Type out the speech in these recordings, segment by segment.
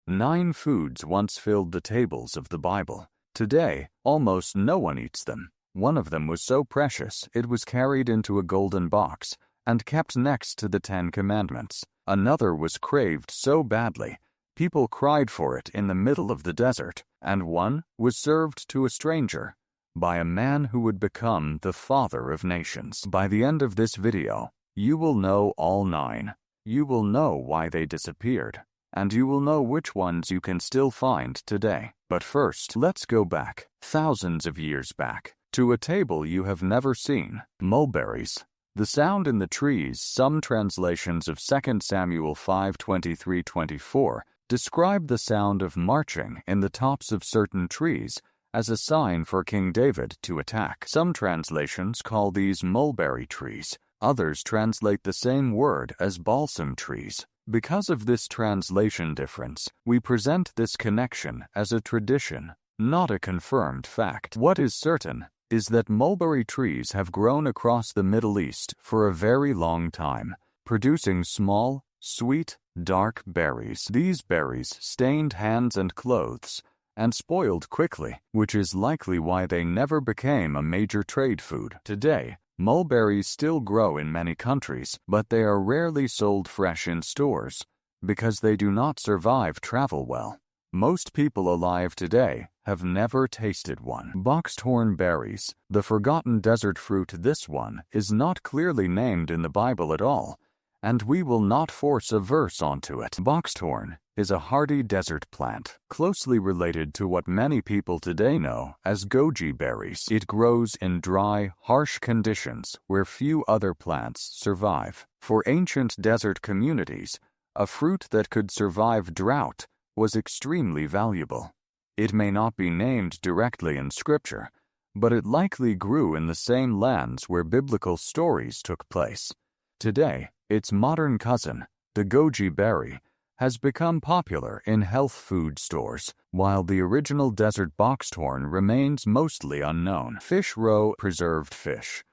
9 foods once filled the tables of the Bible. Today, almost no one eats them. One of them was so precious it was carried into a golden box and kept next to the 10 Commandments. Another was craved so badly, people cried for it in the middle of the desert, and one was served to a stranger by a man who would become the father of nations. By the end of this video, you will know all 9. You will know why they disappeared, and you will know which ones you can still find today. But first, let's go back, thousands of years back, to a table you have never seen: mulberries. The sound in the trees. Some translations of 2 Samuel 5:23-24 describe the sound of marching in the tops of certain trees as a sign for King David to attack. Some translations call these mulberry trees. Others translate the same word as balsam trees. Because of this translation difference, we present this connection as a tradition, not a confirmed fact. What is certain is that mulberry trees have grown across the Middle East for a very long time, producing small, sweet, dark berries. These berries stained hands and clothes and spoiled quickly, which is likely why they never became a major trade food. Today, mulberries still grow in many countries, but they are rarely sold fresh in stores because they do not survive travel well. Most people alive today have never tasted one. Boxthorn berries, the forgotten desert fruit. This one is not clearly named in the Bible at all, and we will not force a verse onto it. Boxthorn is a hardy desert plant, closely related to what many people today know as goji berries. It grows in dry, harsh conditions where few other plants survive. For ancient desert communities, a fruit that could survive drought was extremely valuable. It may not be named directly in Scripture, but it likely grew in the same lands where biblical stories took place. Today, its modern cousin, the goji berry, has become popular in health food stores, while the original desert boxthorn remains mostly unknown. Fish roe, preserved fish.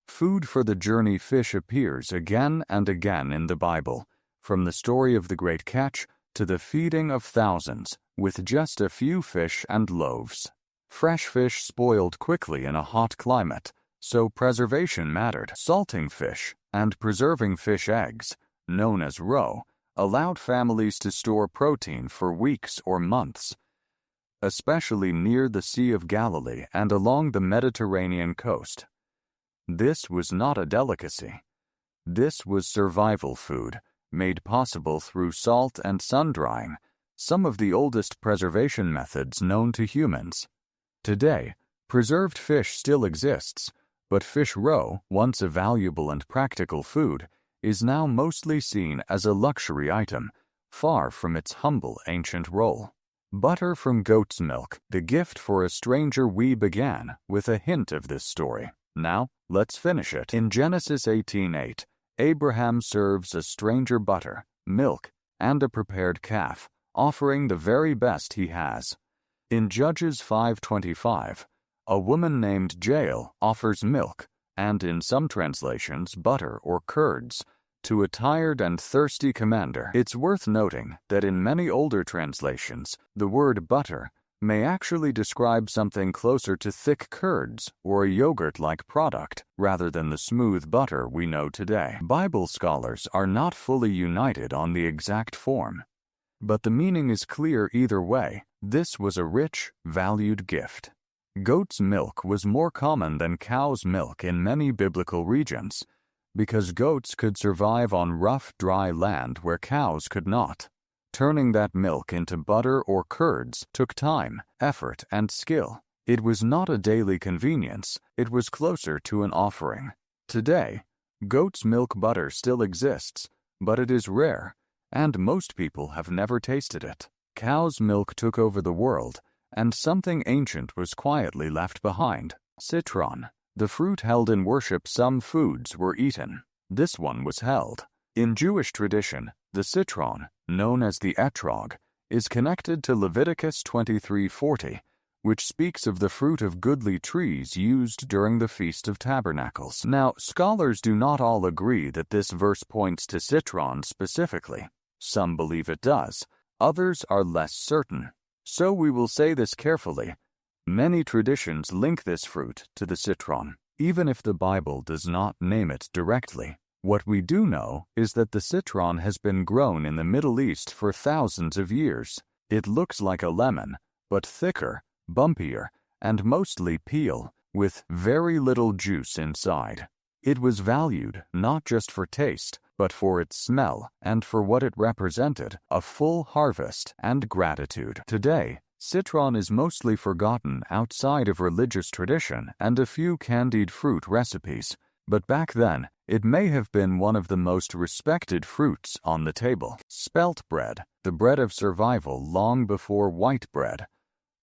Food for the journey. Fish appears again and again in the Bible, from the story of the great catch to the feeding of thousands with just a few fish and loaves. Fresh fish spoiled quickly in a hot climate, so preservation mattered. Salting fish and preserving fish eggs, known as roe, allowed families to store protein for weeks or months, especially near the Sea of Galilee and along the Mediterranean coast. This was not a delicacy. This was survival food, made possible through salt and sun-drying, some of the oldest preservation methods known to humans. Today, preserved fish still exists, but fish roe, once a valuable and practical food, is now mostly seen as a luxury item, far from its humble ancient role. Butter from goat's milk, the gift for a stranger. We began with a hint of this story. Now, let's finish it. In Genesis 18:8, Abraham serves a stranger butter, milk, and a prepared calf, offering the very best he has. In Judges 5:25, a woman named Jael offers milk, and in some translations butter or curds, to a tired and thirsty commander. It's worth noting that in many older translations, the word butter may actually describe something closer to thick curds or a yogurt-like product, rather than the smooth butter we know today. Bible scholars are not fully united on the exact form, but the meaning is clear either way. This was a rich, valued gift. Goat's milk was more common than cow's milk in many biblical regions, because goats could survive on rough, dry land where cows could not. Turning that milk into butter or curds took time, effort, and skill. It was not a daily convenience, it was closer to an offering. Today, goat's milk butter still exists, but it is rare, and most people have never tasted it. Cow's milk took over the world, and something ancient was quietly left behind: citron. The fruit held in worship. Some foods were eaten. This one was held. In Jewish tradition, the citron, known as the etrog, is connected to Leviticus 23:40, which speaks of the fruit of goodly trees used during the Feast of Tabernacles. Now, scholars do not all agree that this verse points to citron specifically. Some believe it does, Others are less certain. So we will say this carefully. Many traditions link this fruit to the citron, even if the Bible does not name it directly. What we do know is that the citron has been grown in the Middle East for thousands of years. It looks like a lemon, but thicker, bumpier, and mostly peel, with very little juice inside. It was valued not just for taste, but for its smell and for what it represented, a full harvest and gratitude. Today, citron is mostly forgotten outside of religious tradition and a few candied fruit recipes, but back then, it may have been one of the most respected fruits on the table. Spelt bread, the bread of survival long before white bread,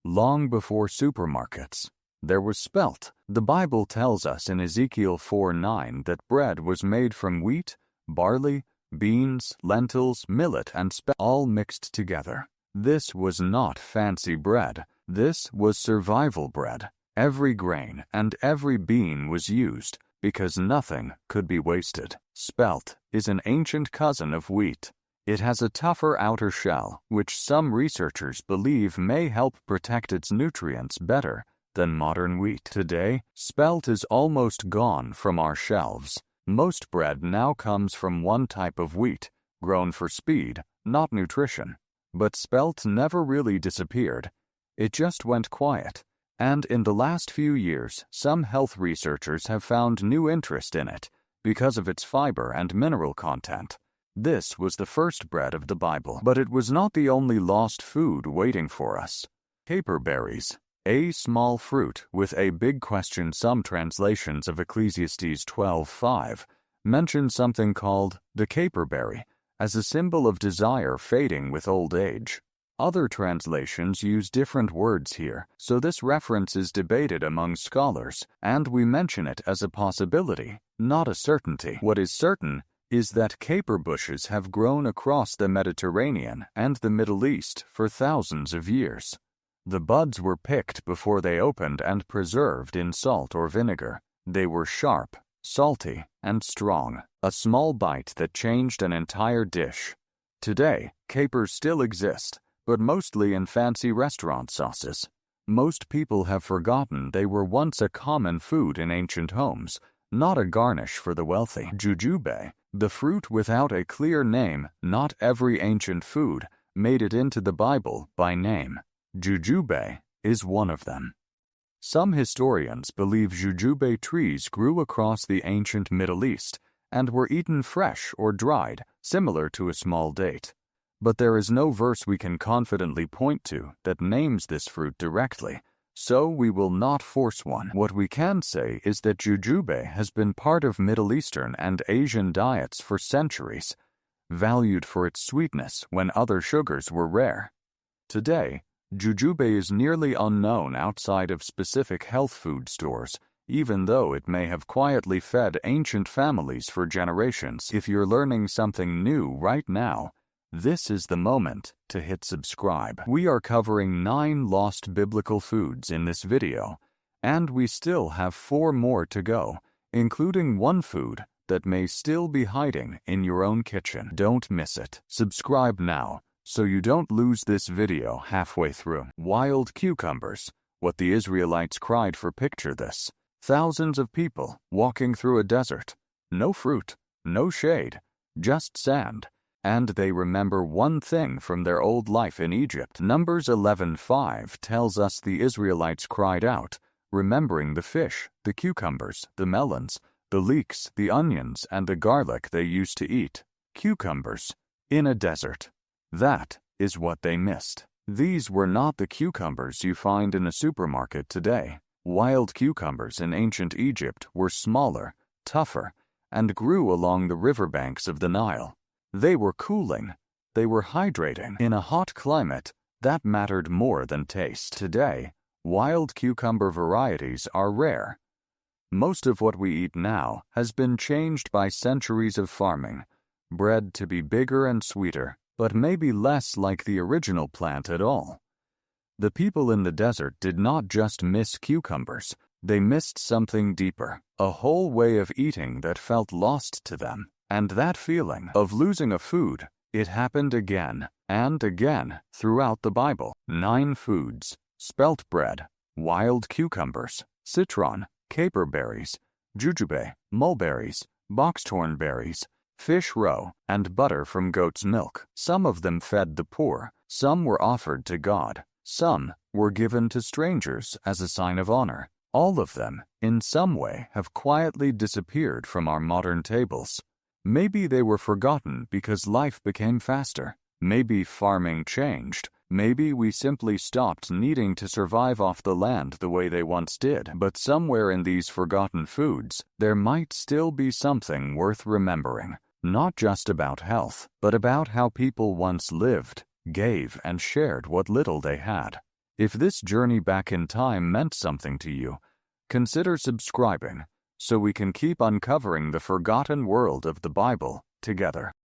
long before supermarkets. There was spelt. The Bible tells us in Ezekiel 4:9 that bread was made from wheat, barley, beans, lentils, millet, and spelt, all mixed together. This was not fancy bread. This was survival bread. Every grain and every bean was used because nothing could be wasted. Spelt is an ancient cousin of wheat. It has a tougher outer shell, which some researchers believe may help protect its nutrients better than modern wheat. Today, spelt is almost gone from our shelves. Most bread now comes from one type of wheat, grown for speed, not nutrition. But spelt never really disappeared. It just went quiet. And in the last few years, some health researchers have found new interest in it because of its fiber and mineral content. This was the first bread of the Bible, but it was not the only lost food waiting for us. Caperberries, a small fruit with a big question. Some translations of Ecclesiastes 12:5 mention something called the caperberry as a symbol of desire fading with old age. Other translations use different words here, so this reference is debated among scholars, and we mention it as a possibility, not a certainty. What is certain is that caper bushes have grown across the Mediterranean and the Middle East for thousands of years. The buds were picked before they opened and preserved in salt or vinegar. They were sharp, salty, and strong, a small bite that changed an entire dish. Today, capers still exist, but mostly in fancy restaurant sauces. Most people have forgotten they were once a common food in ancient homes, not a garnish for the wealthy. Jujube, the fruit without a clear name. Not every ancient food made it into the Bible by name. Jujube is one of them. Some historians believe jujube trees grew across the ancient Middle East and were eaten fresh or dried, similar to a small date. But there is no verse we can confidently point to that names this fruit directly, so we will not force one. What we can say is that jujube has been part of Middle Eastern and Asian diets for centuries, valued for its sweetness when other sugars were rare. Today, jujube is nearly unknown outside of specific health food stores, even though it may have quietly fed ancient families for generations. If you're learning something new right now, this is the moment to hit subscribe. We are covering 9 lost biblical foods in this video, and we still have 4 more to go, including one food that may still be hiding in your own kitchen. Don't miss it. Subscribe now so you don't lose this video halfway through. Wild cucumbers. What the Israelites cried for. Picture this. Thousands of people walking through a desert. No fruit, no shade, just sand. And they remember one thing from their old life in Egypt. Numbers 11:5 tells us the Israelites cried out, remembering the fish, the cucumbers, the melons, the leeks, the onions, and the garlic they used to eat. Cucumbers in a desert. That is what they missed. These were not the cucumbers you find in a supermarket today. Wild cucumbers in ancient Egypt were smaller, tougher, and grew along the riverbanks of the Nile. They were cooling. They were hydrating. In a hot climate, that mattered more than taste. Today, wild cucumber varieties are rare. Most of what we eat now has been changed by centuries of farming, bred to be bigger and sweeter, but maybe less like the original plant at all. The people in the desert did not just miss cucumbers. They missed something deeper, a whole way of eating that felt lost to them. And that feeling of losing a food, it happened again and again throughout the Bible. 9 foods: spelt bread, wild cucumbers, citron, caper berries, jujube, mulberries, boxthorn berries, fish roe, and butter from goat's milk. Some of them fed the poor, some were offered to God, some were given to strangers as a sign of honor. All of them, in some way, have quietly disappeared from our modern tables. Maybe they were forgotten because life became faster. Maybe farming changed. Maybe we simply stopped needing to survive off the land the way they once did. But somewhere in these forgotten foods, there might still be something worth remembering. Not just about health, but about how people once lived, gave, and shared what little they had. If this journey back in time meant something to you, consider subscribing so we can keep uncovering the forgotten world of the Bible together.